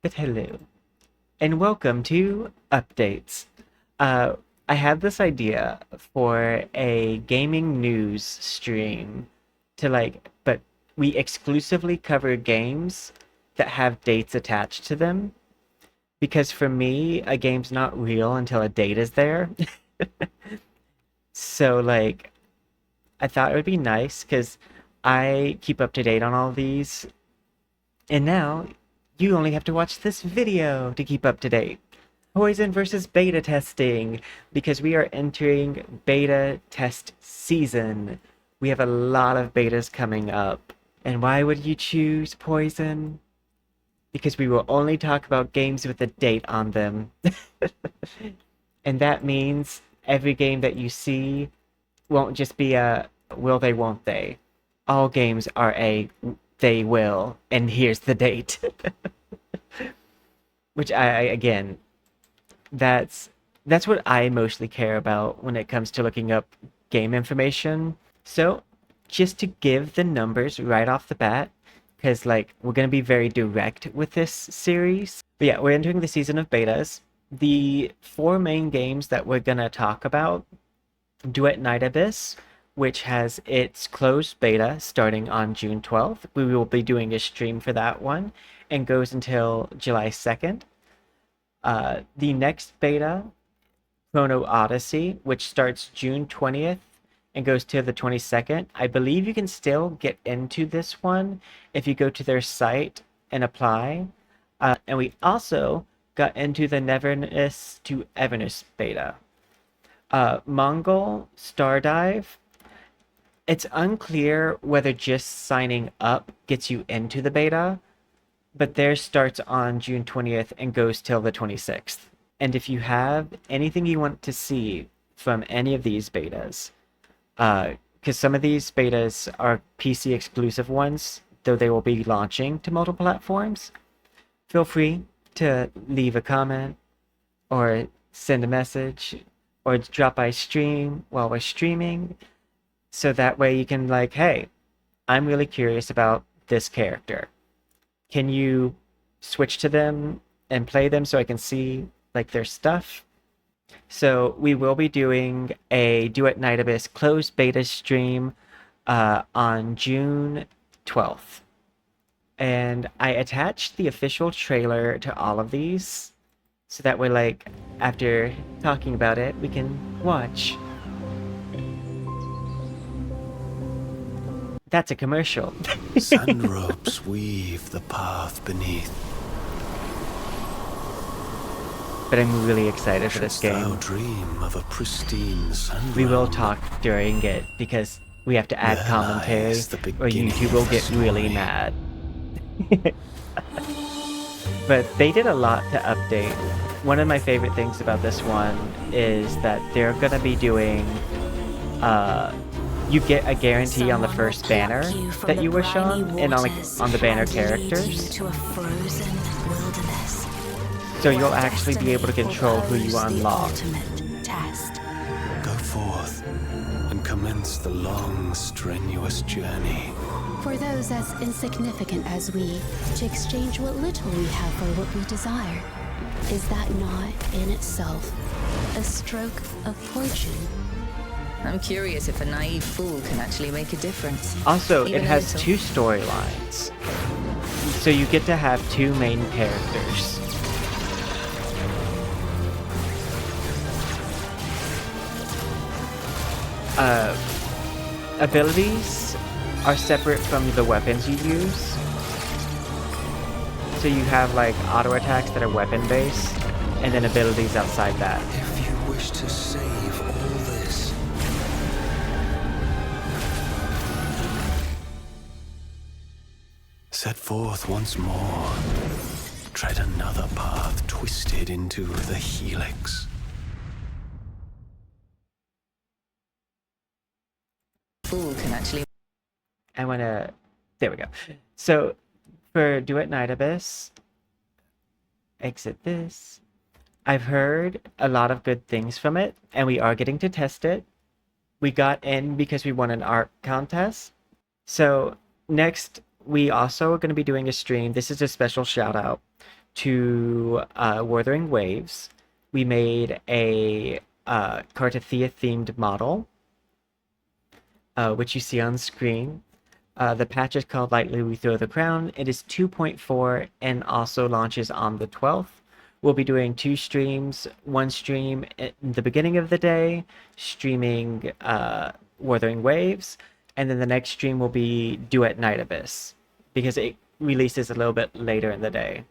But hello, and welcome to Updates. Uh, I had this idea for a gaming news stream but we exclusively cover games that have dates attached to them. Because for me, a game's not real until a date is there. So, I thought it would be nice because I keep up to date on all these, and now you only have to watch this video to keep up to date. Poison versus beta testing, because we are entering beta test season. We have a lot of betas coming up. And why would you choose Poison? Because we will only talk about games with a date on them. And that means every game that you see won't just be a will they, won't they. All games are a they will, and here's the date. Which again, that's what I mostly care about when it comes to looking up game information. So, just to give the numbers right off the bat, because we're gonna be very direct with this series. But yeah, we're entering the season of betas. The four main games that we're gonna talk about: Duet Night Abyss, which has its closed beta starting on June 12th. We will be doing a stream for that one and goes until July 2nd. The next beta, Chrono Odyssey, which starts June 20th and goes to the 22nd. I believe you can still get into this one if you go to their site and apply. And we also got into the Neverness to Everness beta. Mongil Stardive. It's unclear whether just signing up gets you into the beta, but theirs starts on June 20th and goes till the 26th. And if you have anything you want to see from any of these betas, because some of these betas are PC exclusive ones, though they will be launching to multiple platforms, feel free to leave a comment or send a message or drop by stream while we're streaming, so that way you can hey, I'm really curious about this character. Can you switch to them and play them so I can see their stuff? So we will be doing a Duet Night Abyss closed beta stream on June 12th. And I attached the official trailer to all of these, so that way after talking about it, we can watch. That's a commercial. Sand ropes weave the path beneath. But I'm really excited for this game. Thou dream of a pristine sand We will realm. talk during it because we have to add There commentary lies the or beginning YouTube of will the get really story. mad. But they did a lot to update. One of my favorite things about this one is that they're gonna be doing you get a guarantee on the first banner that you were shown and on the banner characters. So you'll actually be able to control who you unlock. Go forth and commence the long, strenuous journey. For those as insignificant as we, to exchange what little we have for what we desire. Is that not, in itself, a stroke of fortune? I'm curious if a naive fool can actually make a difference. Also, Even it a has little. two storylines. So you get to have two main characters. Abilities are separate from the weapons you use. So you have auto attacks that are weapon based, and then abilities outside that. If you wish to save all this, set forth once more. Tread another path twisted into the helix. Fool can actually. There we go. So for Duet Night Abyss, exit this. I've heard a lot of good things from it, and we are getting to test it. We got in because we won an art contest. So next, we also are going to be doing a stream. This is a special shout out to Wuthering Waves. We made a Cartathea themed model, which you see on screen. The patch is called Lightly We Throw the Crown. It is 2.4 and also launches on the 12th. We'll be doing 2 streams, one stream in the beginning of the day, streaming Wuthering Waves, and then the next stream will be Duet Night Abyss, because it releases a little bit later in the day.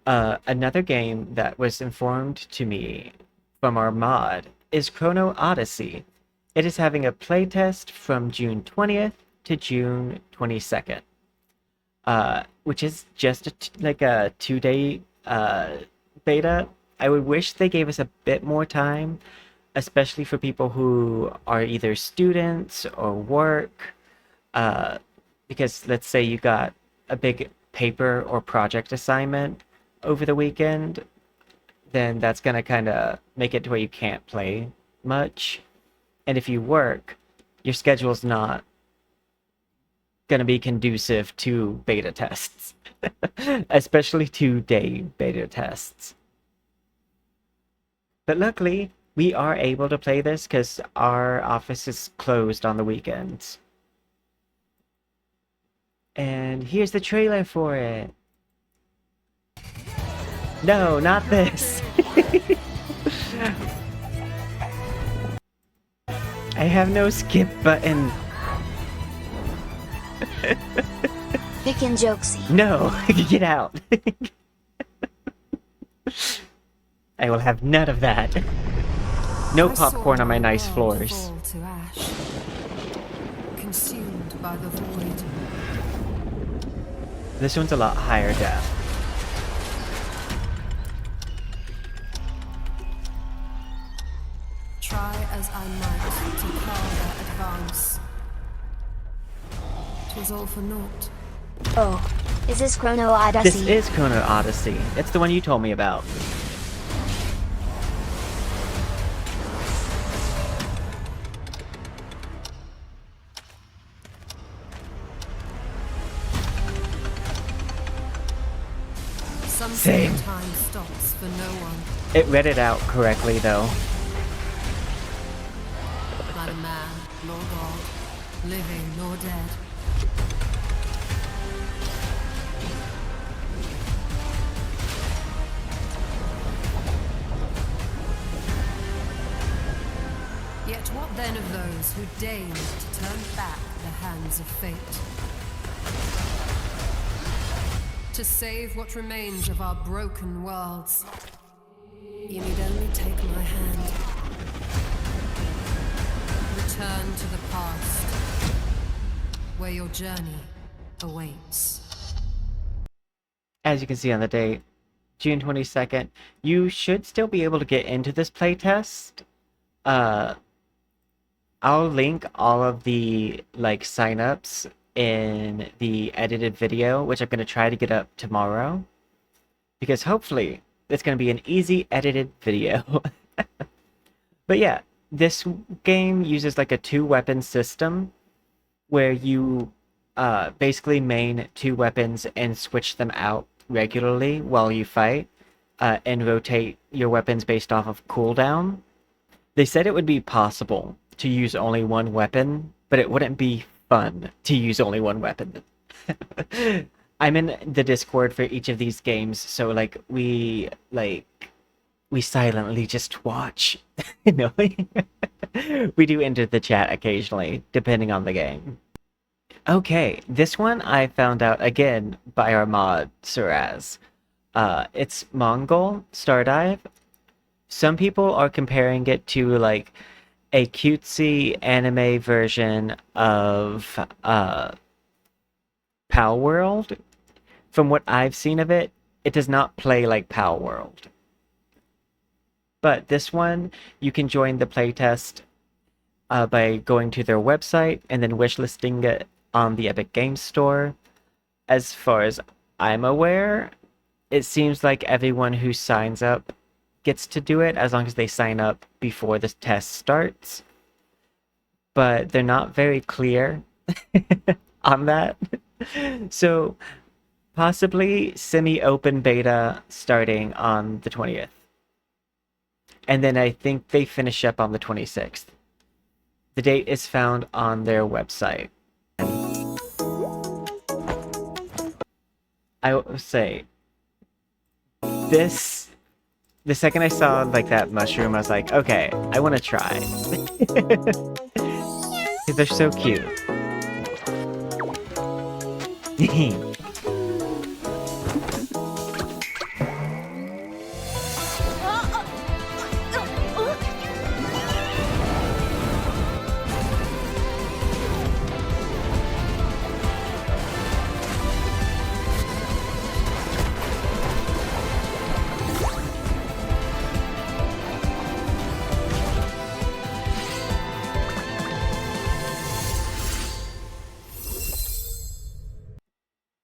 Another game that was informed to me from our mod is Chrono Odyssey. It is having a playtest from June 20th to June 22nd, which is just like a 2-day beta. I would wish they gave us a bit more time, especially for people who are either students or work, because let's say you got a big paper or project assignment over the weekend, then that's going to kind of make it to where you can't play much. And if you work, your schedule's not going to be conducive to beta tests, especially 2-day beta tests. But luckily, we are able to play this because our office is closed on the weekends. And here's the trailer for it. No, not this. I have no skip button. Thick and jokesy. No, get out. I will have none of that. No popcorn on my nice floors. Fall to ash, consumed by the void. This one's a lot higher def. Try as I might to quell their advance. 'Twas all for naught. Oh, is this Chrono Odyssey? This is Chrono Odyssey. It's the one you told me about. Same. Time stops for no one. It read it out correctly, though. Neither man nor god, living nor dead. Yet what then of those who deigned to turn back the hands of fate? To save what remains of our broken worlds. You need only take my hand. Return to the past, where your journey awaits. As you can see on the date, June 22nd, you should still be able to get into this playtest. I'll link all of the signups in the edited video, which I'm going to try to get up tomorrow, because hopefully it's going to be an easy edited video. But yeah, this game uses like a 2-weapon system where you basically main 2 weapons and switch them out regularly while you fight, and rotate your weapons based off of cooldown. They said it would be possible to use only 1 weapon, but it wouldn't be fun to use only 1 weapon. I'm in the Discord for each of these games, so we silently just watch. No, we do enter the chat occasionally, depending on the game. Okay, this one I found out again by our mod Suraz. It's Mongil Stardive. Some people are comparing it to a cutesy anime version of Pal World. From what I've seen of it, it does not play like Pal World. But this one, you can join the playtest by going to their website and then wishlisting it on the Epic Games Store. As far as I'm aware, it seems like everyone who signs up gets to do it as long as they sign up before the test starts. But they're not very clear on that. So Possibly semi-open beta starting on the 20th. And then I think they finish up on the 26th. The date is found on their website. I will say, the second I saw like that mushroom, I was like, okay, I want to try. Because they're so cute.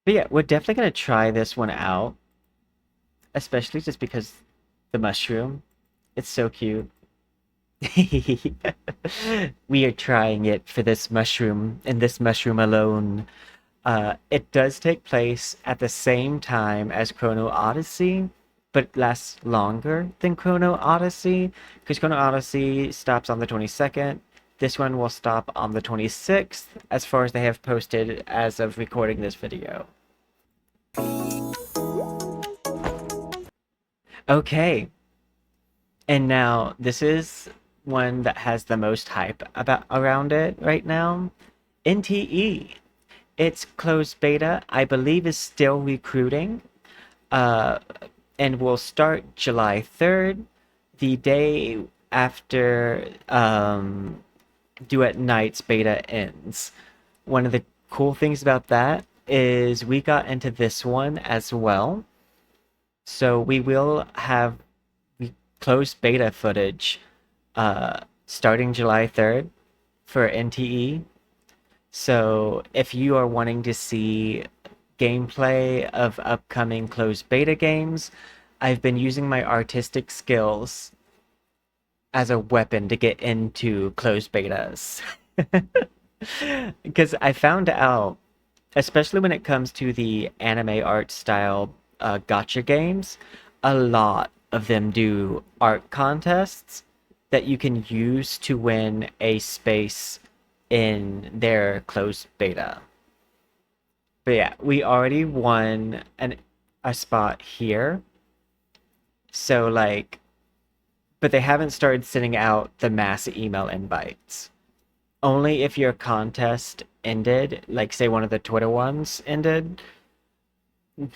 But yeah, we're definitely gonna try this one out. Especially just because the mushroom. It's so cute. We are trying it for this mushroom, and this mushroom alone. It does take place at the same time as Chrono Odyssey, but lasts longer than Chrono Odyssey, because Chrono Odyssey stops on the 22nd. This one will stop on the 26th, as far as they have posted as of recording this video. Okay. And now this is one that has the most hype around it right now. NTE. Its closed beta, I believe, is still recruiting. And will start July 3rd, the day after Duet Night's beta ends. One of the cool things about that is we got into this one as well. So we will have closed beta footage starting July 3rd for NTE. So if you are wanting to see gameplay of upcoming closed beta games, I've been using my artistic skills as a weapon to get into closed betas. Because I found out, especially when it comes to the anime art style gacha games, a lot of them do art contests that you can use to win a space in their closed beta. But yeah, we already won a spot here. So like, but they haven't started sending out the mass email invites. Only if your contest ended, like say one of the Twitter ones ended,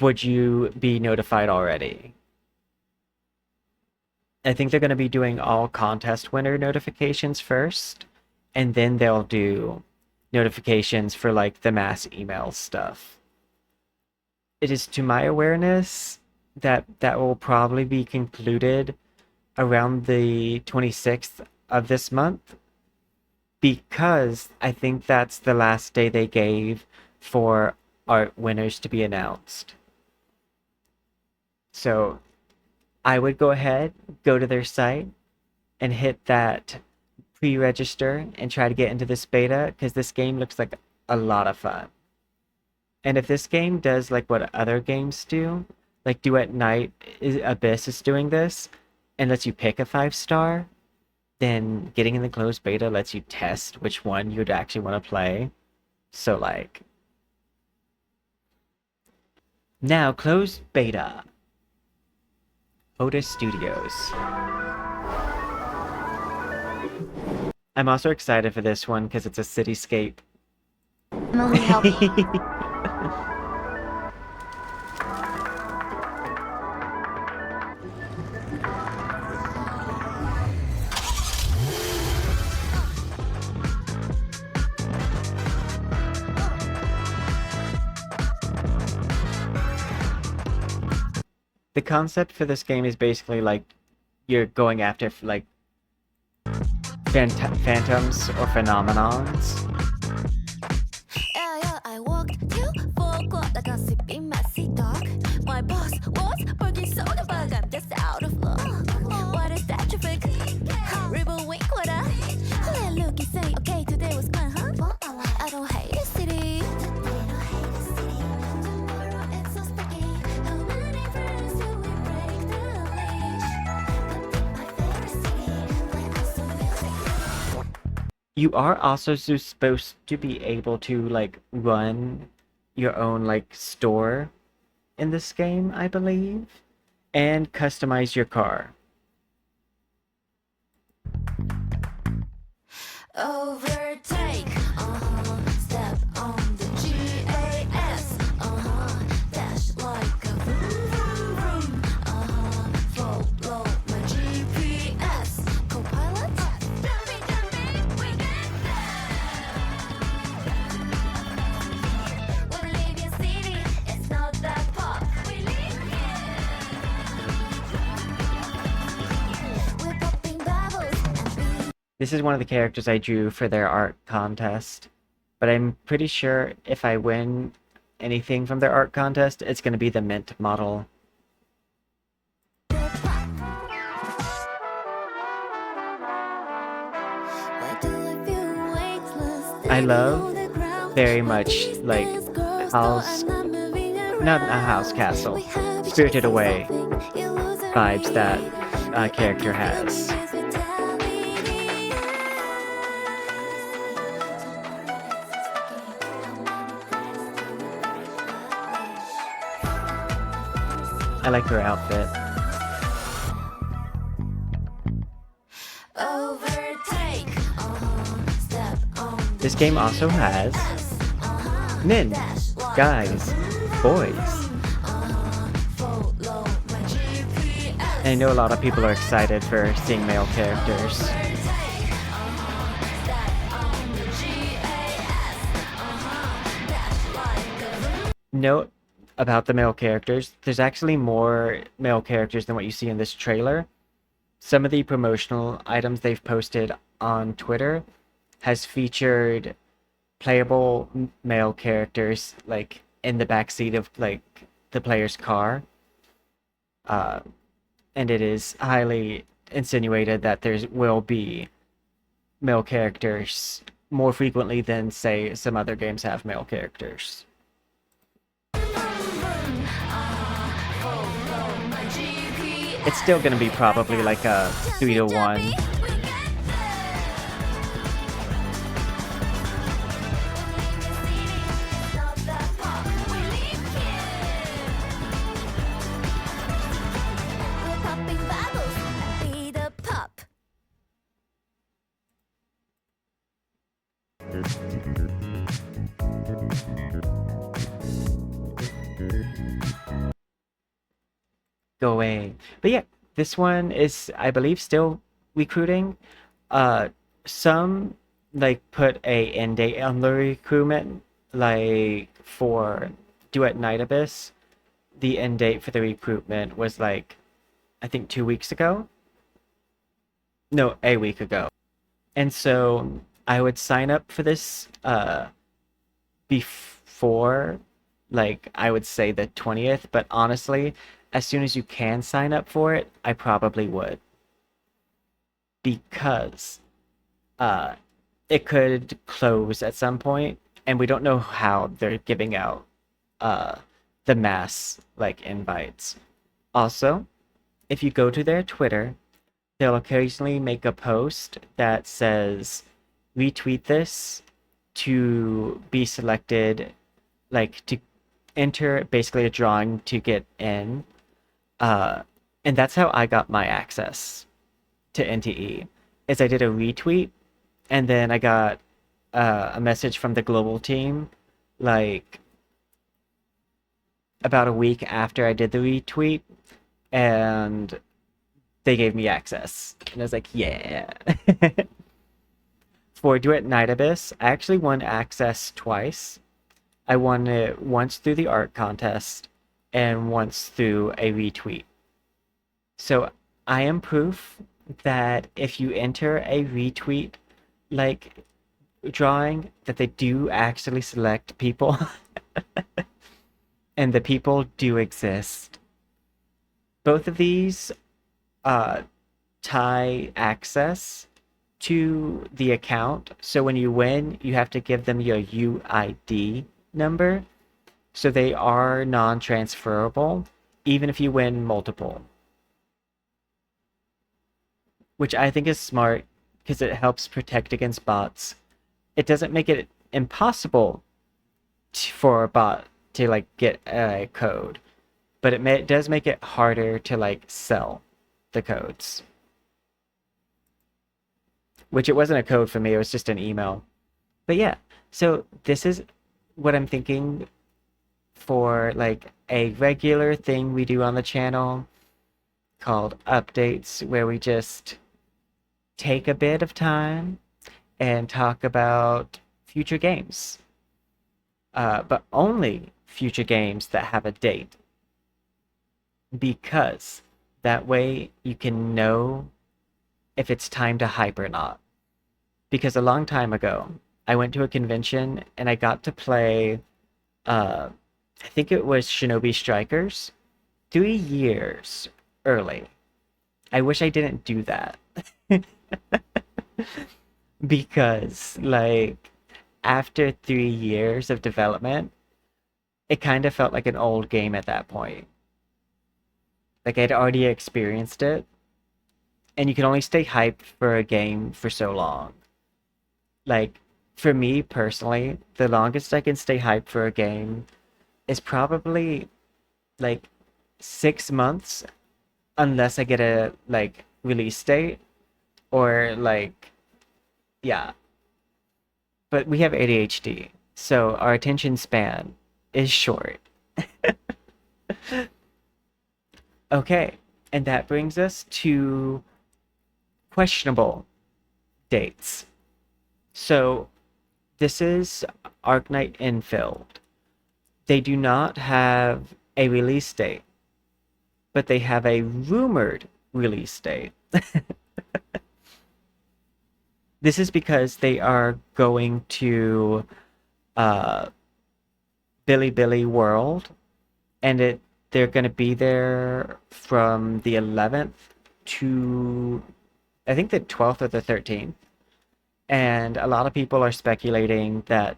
would you be notified already. I think they're going to be doing all contest winner notifications first, and then they'll do notifications for like the mass email stuff. It is to my awareness that will probably be concluded around the 26th of this month, because I think that's the last day they gave for art winners to be announced. So I would go ahead, go to their site, and hit that pre-register and try to get into this beta, because this game looks like a lot of fun. And if this game does like what other games do, like Duet Night, Abyss is doing this, and lets you pick a 5-star, then getting in the closed beta lets you test which one you'd actually want to play. So like, now closed beta. Otis Studios. I'm also excited for this one because it's a cityscape. I'm only helping. The concept for this game is basically like you're going after like phantoms or phenomenons. Yeah, I walked to forecourt like a sipping messy dog. My boss was working so the bug, I'm just out of luck. What is that traffic? River wink, what up? Let look and say, okay, today was fun, huh? I don't hate the city. Tomorrow it's so You are also supposed to be able to like run your own like store in this game, I believe, and customize your car. Overtake, step on the gas, dash like a vroom vroom vroom, follow my GPS, co-pilot, we get there. When we leave your city, it's not that far. We leave here. We're popping bubbles and This is one of the characters I drew for their art contest, but I'm pretty sure if I win anything from their art contest, it's going to be the mint model. I love very much like house, not a house castle, Spirited Away vibes that character has. I like her outfit. This game also has men, guys, boys. And I know a lot of people are excited for seeing male characters. Note about the male characters, there's actually more male characters than what you see in this trailer. Some of the promotional items they've posted on Twitter has featured playable male characters like in the backseat of like the player's car. And it is highly insinuated that there will be male characters more frequently than, say, some other games have male characters. It's still going to be probably like a 3-to-1. Go away. But yeah, this one is, I believe, still recruiting. Some like put a end date on the recruitment, like for Duet Night Abyss. The end date for the recruitment was like, I think 2 weeks ago. No, a week ago. And so I would sign up for this before, like, I would say the 20th, but honestly, as soon as you can sign up for it, I probably would. Because it could close at some point, and we don't know how they're giving out the mass like invites. Also, if you go to their Twitter, they'll occasionally make a post that says retweet this to be selected, like to enter basically a drawing to get in. And that's how I got my access to NTE, is I did a retweet, and then I got a message from the global team, like about a week after I did the retweet, and they gave me access. And I was like, yeah. For Duet Night Abyss, I actually won access twice. I won it once through the art contest and once through a retweet. So I am proof that if you enter a retweet like drawing, that they do actually select people. And the people do exist. Both of these tie access to the account. So when you win, you have to give them your UID number. So they are non-transferable, even if you win multiple. Which I think is smart, because it helps protect against bots. It doesn't make it impossible for a bot to like get a code, but it does make it harder to like sell the codes. Which it wasn't a code for me, it was just an email. But yeah, so this is what I'm thinking for like a regular thing we do on the channel called updates, where we just take a bit of time and talk about future games. But only future games that have a date. Because that way you can know if it's time to hype or not. Because a long time ago, I went to a convention and I got to play, I think it was Shinobi Strikers, 3 years early. I wish I didn't do that. Because, like, after 3 years of development, it kind of felt like an old game at that point. Like, I'd already experienced it, and you can only stay hyped for a game for so long. Like, for me personally, the longest I can stay hyped for a game is probably like 6 months, unless I get a like release date or like, yeah. But we have ADHD, so our attention span is short. Okay, and that brings us to questionable dates. So this is Arknight Infilled. They do not have a release date, but they have a rumored release date. This is because they are going to Billy World, and they're going to be there from the 11th to I think the 12th or the 13th. And a lot of people are speculating that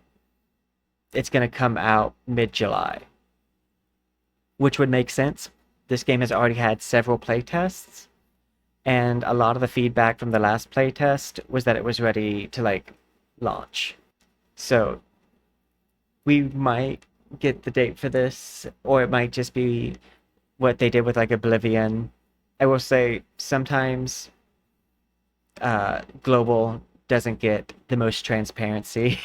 it's going to come out mid-July, which would make sense. This game has already had several playtests, and a lot of the feedback from the last playtest was that it was ready to like launch. So we might get the date for this, or it might just be what they did with like Oblivion. I will say sometimes Global doesn't get the most transparency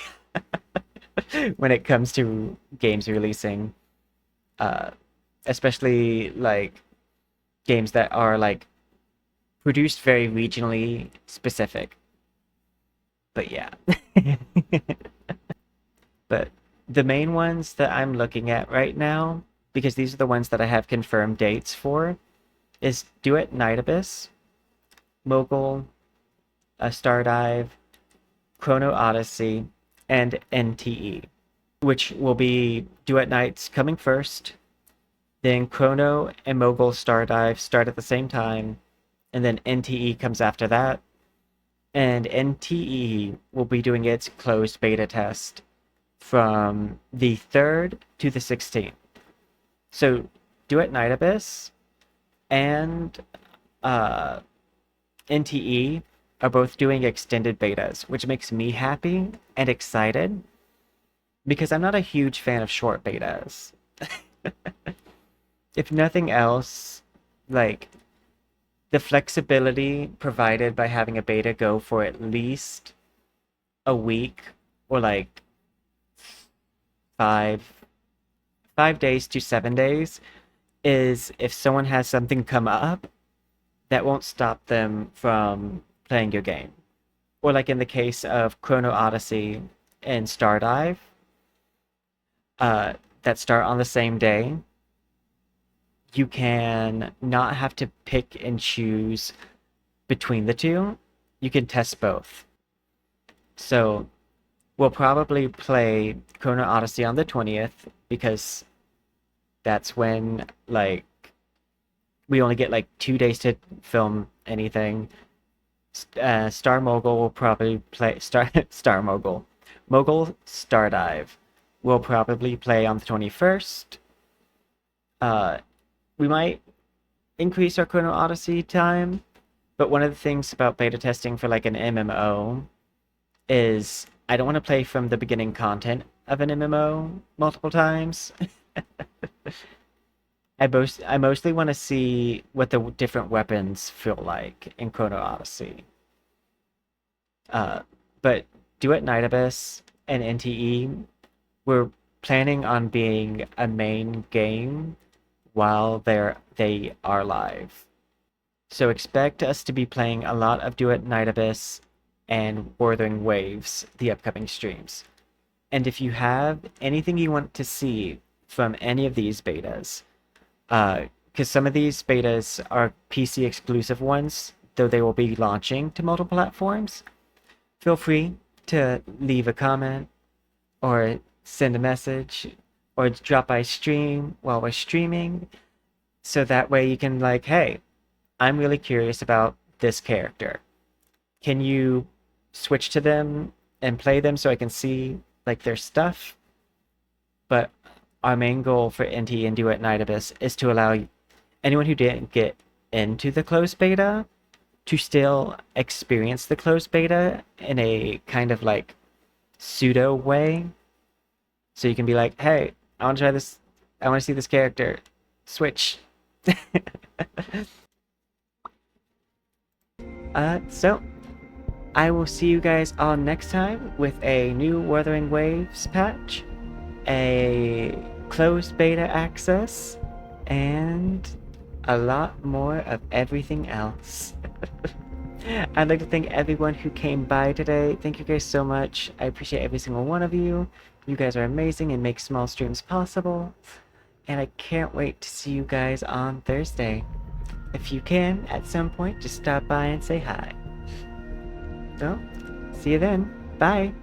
when it comes to games releasing, especially like games that are like produced very regionally specific. But yeah. But the main ones that I'm looking at right now, because these are the ones that I have confirmed dates for, is Duet Night Abyss, Mogul, Stardive, Chrono Odyssey, and NTE, which will be Duet Nights coming first, then Chrono and Mogul Stardive start at the same time, and then NTE comes after that, and NTE will be doing its closed beta test from the 3rd to the 16th. So Duet Night Abyss and NTE are both doing extended betas, which makes me happy and excited because I'm not a huge fan of short betas. If nothing else, like the flexibility provided by having a beta go for at least a week or like 5 days to 7 days is if someone has something come up that won't stop them from playing your game. Or like in the case of Chrono Odyssey and Stardive, that start on the same day, you can not have to pick and choose between the two. You can test both. So we'll probably play Chrono Odyssey on the 20th because that's when like we only get like 2 days to film anything. Star Mogul will probably play Star Mogul. Mogul Stardive will probably play on the 21st. We might increase our Chrono Odyssey time But one of the things about beta testing for like an MMO is I don't want to play from the beginning content of an MMO multiple times. I mostly want to see what the different weapons feel like in Chrono Odyssey. But Duet Night Abyss and NTE, we're planning on being a main game while they are live. So expect us to be playing a lot of Duet Night Abyss and Wuthering Waves the upcoming streams. And if you have anything you want to see from any of these betas, because some of these betas are PC exclusive ones, though they will be launching to multiple platforms, feel free to leave a comment or send a message or drop by stream while we're streaming, so that way you can like, hey, I'm really curious about this character. Can you switch to them and play them so I can see like their stuff? But our main goal for NT and Duet Night Abyss is to allow anyone who didn't get into the closed beta to still experience the closed beta in a kind of like pseudo way. So you can be like, hey, I want to try this. I want to see this character. Switch. So I will see you guys all next time with a new Wuthering Waves patch, a closed beta access, and a lot more of everything else. I'd like to thank everyone who came by today. Thank you guys so much. I appreciate every single one of you. You guys are amazing and make small streams possible. And I can't wait to see you guys on Thursday. If you can, at some point, just stop by and say hi. So, see you then. Bye.